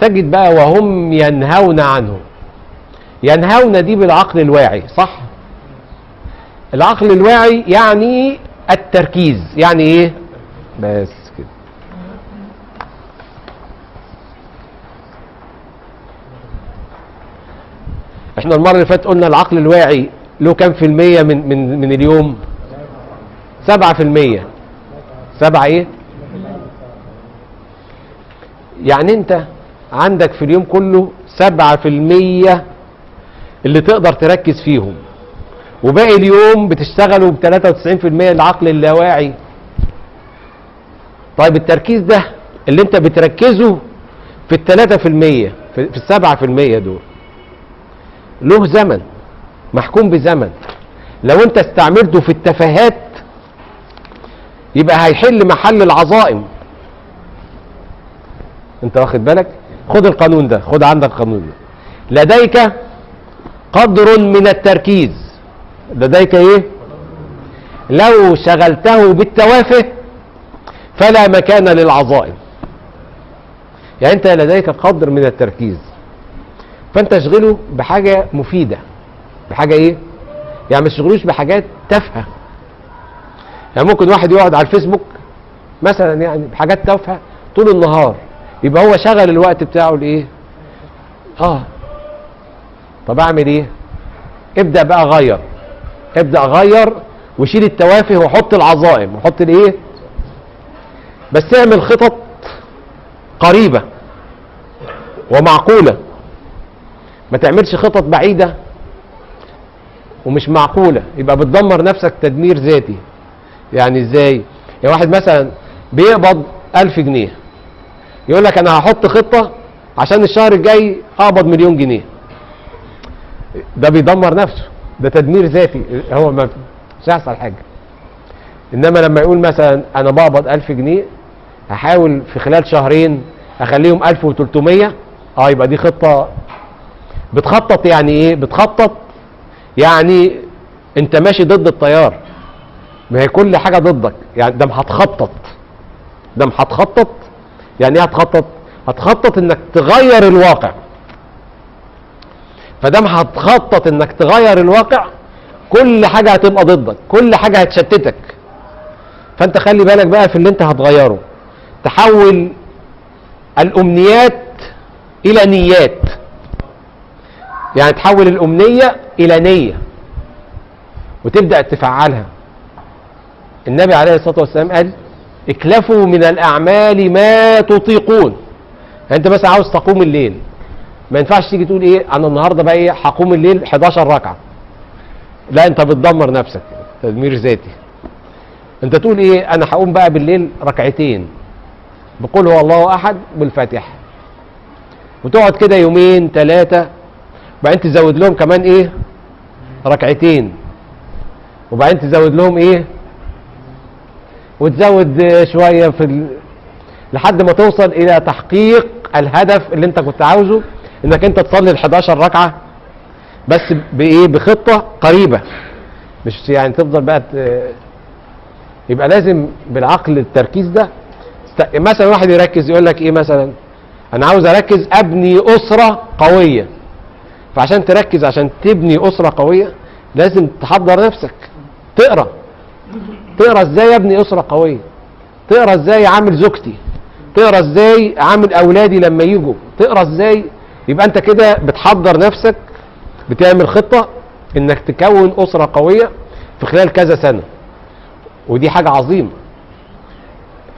تجد بقى وهم ينهون عنه. ينهون دي بالعقل الواعي، صح؟ العقل الواعي يعني التركيز، يعني ايه؟ بس كده. احنا المرة اللي فاتت قلنا العقل الواعي له كام في المية من اليوم؟ 7%. 7 ايه؟ يعني انت عندك في اليوم كله 7% اللي تقدر تركز فيهم، وباقي اليوم بتشتغلوا ب 93% العقل اللاواعي. طيب التركيز ده اللي انت بتركزه في 3%، في 7% دول، له زمن، محكوم بزمن. لو انت استعملته في التفاهات يبقى هيحل محل العظائم. انت واخد بالك؟ خد القانون ده، خد عندك القانون ده. لديك قدر من التركيز. لديك ايه؟ لو شغلته بالتوافه فلا مكان للعظائم. يعني انت لديك قدر من التركيز، فانت اشغله بحاجة مفيدة. بحاجة ايه؟ يعني ما تشغلوش بحاجات تافهة. يعني ممكن واحد يقعد على الفيسبوك مثلا يعني بحاجات تافهة طول النهار، يبقى هو شغل الوقت بتاعه لايه؟ طب اعمل ايه؟ ابدأ بقى غير. ابدأ غير وشيل التوافه وحط العظائم وحط الايه؟ بس اعمل خطط قريبة ومعقولة. ما تعملش خطط بعيدة ومش معقولة، يبقى بتدمر نفسك تدمير ذاتي. يعني ازاي؟ يعني واحد مثلا بيقبض 1000 جنيه يقول لك انا هحط خطة عشان الشهر الجاي اقبض 1,000,000 جنيه. ده بيدمر نفسه، ده تدمير ذاتي. هو مش هيحصل حاجة. انما لما يقول مثلا انا بقبض 1000 جنيه هحاول في خلال شهرين اخليهم 1300، يبقى دي خطة. بتخطط يعني ايه؟ بتخطط يعني انت ماشي ضد التيار. ما هي كل حاجة ضدك. يعني ده هتخطط. ده هتخطط. يعني ايه هتخطط؟ هتخطط انك تغير الواقع. فدام هتخطط انك تغير الواقع كل حاجة هتبقى ضدك، كل حاجة هتشتتك. فانت خلي بالك بقى في اللي انت هتغيره. تحول الامنيات الى نيات. يعني تحول الامنية الى نية وتبدأ تفعلها. النبي عليه الصلاة والسلام قال اكلفوا من الاعمال ما تطيقون. يعني انت مثلا عاوز تقوم الليل، ما ينفعش تيجي تقول ايه انا النهارده بقى ايه هقوم الليل 11 ركعه. لا، انت بتدمر نفسك، تدمير ذاتي. انت تقول ايه انا هقوم بقى بالليل ركعتين بقول هو الله احد بالفاتحه، وتقعد كده يومين 3، وبعدين تزود لهم كمان ايه ركعتين، وبعدين تزود لهم ايه وتزود شويه لحد ما توصل الى تحقيق الهدف اللي انت كنت عاوزه، انك انت تصلي ال11 ركعه بس بايه؟ بخطه قريبه. مش يعني تفضل بقى يبقى لازم بالعقل التركيز ده. مثلا واحد يركز يقول لك ايه مثلا انا عاوز اركز ابني اسره قويه. فعشان تركز عشان تبني اسره قويه لازم تحضر نفسك. تقرا ازاي ابني اسره قويه، تقرا ازاي اعامل زوجتي، تقرا ازاي اعامل اولادي لما يجوا، تقرا ازاي. يبقى انت كده بتحضر نفسك، بتعمل خطه انك تكون اسره قويه في خلال كذا سنه، ودي حاجه عظيمه.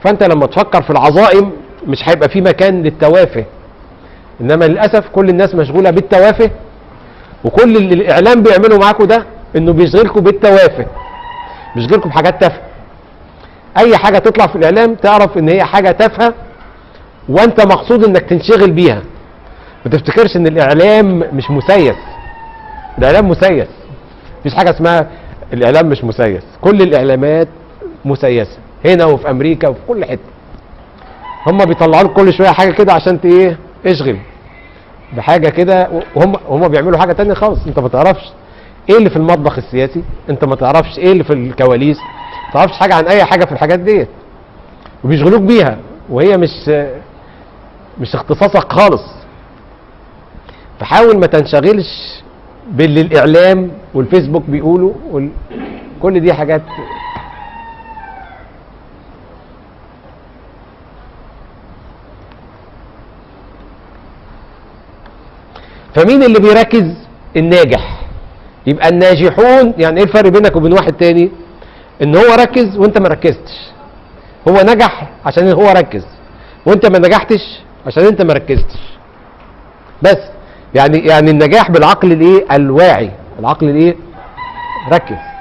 فانت لما تفكر في العظائم مش هيبقى في مكان للتوافه. انما للاسف كل الناس مشغوله بالتوافه، وكل اللي الاعلام بيعمله معاكم ده انه بيشغلكم بالتوافه، بيشغلكم بحاجات تافهه. اي حاجه تطلع في الاعلام تعرف ان هي حاجه تافهه وانت مقصود انك تنشغل بيها. ما تفتكرش ان الاعلام مش مسيس. الاعلام مسيس، مفيش حاجه اسمها الاعلام مش مسيس. كل الاعلامات مسيسه هنا وفي امريكا وفي كل حته. هم بيطلعوا لك كل شويه حاجه كده عشان ايه؟ اشغل بحاجه كده، وهم بيعملوا حاجه تانية خالص. انت ما تعرفش ايه اللي في المطبخ السياسي، انت ما تعرفش ايه اللي في الكواليس، ما تعرفش حاجه عن اي حاجه في الحاجات ديت، وبيشغلوك بيها وهي مش اختصاصك خالص. فحاول ما تنشغلش باللي الاعلام والفيسبوك بيقولوا كل دي حاجات. فمين اللي بيركز؟ الناجح. يبقى الناجحون، يعني ايه الفرق بينك وبين واحد تاني؟ ان هو ركز وانت ما ركزتش. هو نجح عشان هو ركز، وانت ما نجحتش عشان انت ما ركزتش. بس يعني النجاح بالعقل الايه؟ الواعي، العقل الايه؟ ركز.